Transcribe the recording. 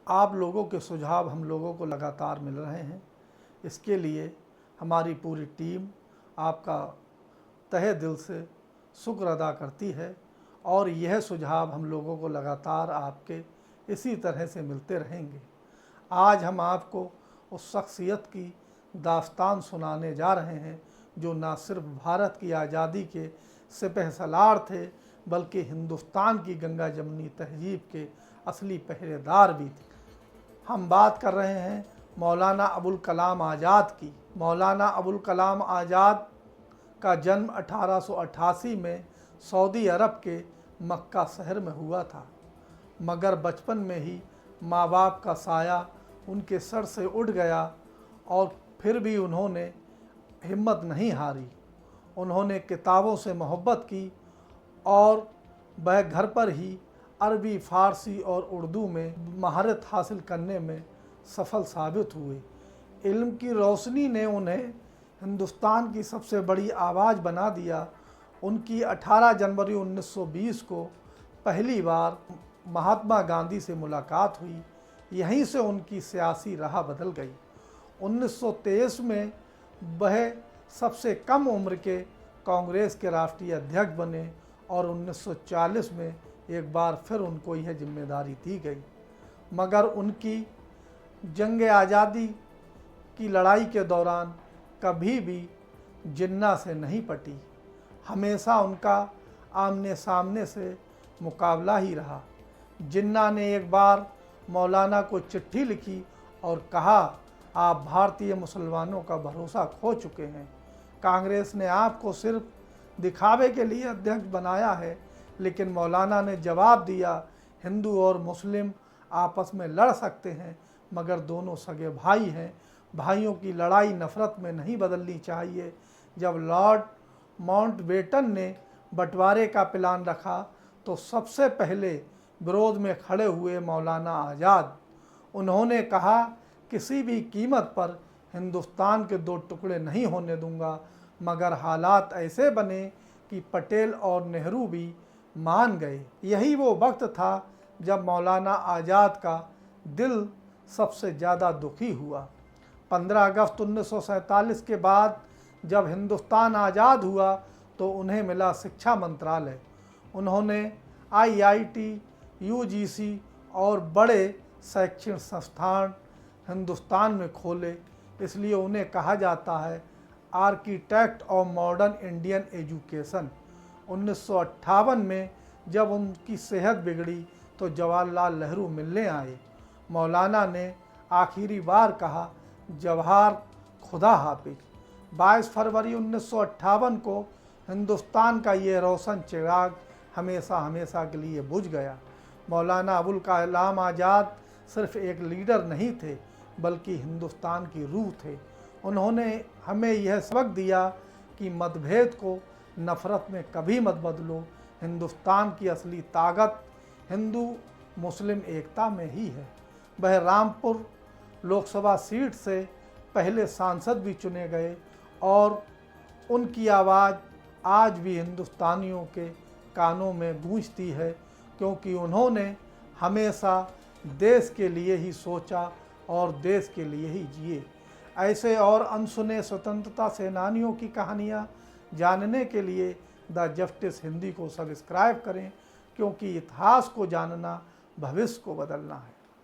आप लोगों के सुझाव हम लोगों को लगातार मिल रहे हैं। इसके लिए हमारी पूरी टीम आपका तहे दिल से शुक्र अदा करती है और यह सुझाव हम लोगों को लगातार आपके इसी तरह से मिलते रहेंगे। आज हम आपको उस शख्सियत की दास्तान सुनाने जा रहे हैं जो न सिर्फ भारत की आज़ादी के सिपहसालार थे बल्कि हिंदुस्तान की गंगा जमुनी तहजीब के असली पहरेदार भी थे। हम बात कर रहे हैं मौलाना अबुल कलाम आज़ाद की। मौलाना अबुल कलाम आज़ाद का जन्म 1888 में सऊदी अरब के मक्का शहर में हुआ था, मगर बचपन में ही माँ बाप का साया उनके सर से उठ गया और फिर भी उन्होंने हिम्मत नहीं हारी। उन्होंने किताबों से मोहब्बत की और वह घर पर ही अरबी, फ़ारसी और उर्दू में महारत हासिल करने में सफल साबित हुए। इल्म की रोशनी ने उन्हें हिंदुस्तान की सबसे बड़ी आवाज़ बना दिया। उनकी 18 जनवरी 1920 को पहली बार महात्मा गांधी से मुलाकात हुई। यहीं से उनकी सियासी राह बदल गई। 1923 में वह सबसे कम उम्र के कांग्रेस के राष्ट्रीय अध्यक्ष बने और 1940 में एक बार फिर उनको यह जिम्मेदारी दी गई, मगर उनकी जंग आज़ादी की लड़ाई के दौरान कभी भी जिन्ना से नहीं पटी। हमेशा उनका आमने सामने से मुकाबला ही रहा। जिन्ना ने एक बार मौलाना को चिट्ठी लिखी और कहा, आप भारतीय मुसलमानों का भरोसा खो चुके हैं। कांग्रेस ने आपको सिर्फ दिखावे के लिए अध्यक्ष बनाया है। लेकिन मौलाना ने जवाब दिया, हिंदू और मुस्लिम आपस में लड़ सकते हैं मगर दोनों सगे भाई हैं। भाइयों की लड़ाई नफ़रत में नहीं बदलनी चाहिए। जब लॉर्ड माउंटबेटन ने बंटवारे का प्लान रखा तो सबसे पहले विरोध में खड़े हुए मौलाना आज़ाद। उन्होंने कहा, किसी भी कीमत पर हिंदुस्तान के दो टुकड़े नहीं होने दूंगा। मगर हालात ऐसे बने कि पटेल और नेहरू भी मान गए। यही वो वक्त था जब मौलाना आज़ाद का दिल सबसे ज़्यादा दुखी हुआ। 15 अगस्त 1947 के बाद जब हिंदुस्तान आज़ाद हुआ तो उन्हें मिला शिक्षा मंत्रालय। उन्होंने IIT, UGC और बड़े शैक्षणिक संस्थान हिंदुस्तान में खोले। इसलिए उन्हें कहा जाता है architect of modern Indian education. 1958 में जब उनकी सेहत बिगड़ी तो जवाहरलाल नेहरू मिलने आए। मौलाना ने आखिरी बार कहा, जवाहर खुदा हाफिज। 22 फरवरी 1958 को हिंदुस्तान का ये रोशन चिराग हमेशा हमेशा के लिए बुझ गया। मौलाना अबुल कलाम आज़ाद सिर्फ एक लीडर नहीं थे बल्कि हिंदुस्तान की रूह थे। उन्होंने हमें यह सबक दिया कि मतभेद को नफ़रत में कभी मत बदलो। हिंदुस्तान की असली ताकत हिंदू मुस्लिम एकता में ही है। वह रामपुर लोकसभा सीट से पहले सांसद भी चुने गए और उनकी आवाज़ आज भी हिंदुस्तानियों के कानों में गूंजती है, क्योंकि उन्होंने हमेशा देश के लिए ही सोचा और देश के लिए ही जिए। ऐसे और अनसुने स्वतंत्रता सेनानियों की कहानियाँ जानने के लिए द जस्टिस हिंदी को सब्सक्राइब करें, क्योंकि इतिहास को जानना भविष्य को बदलना है।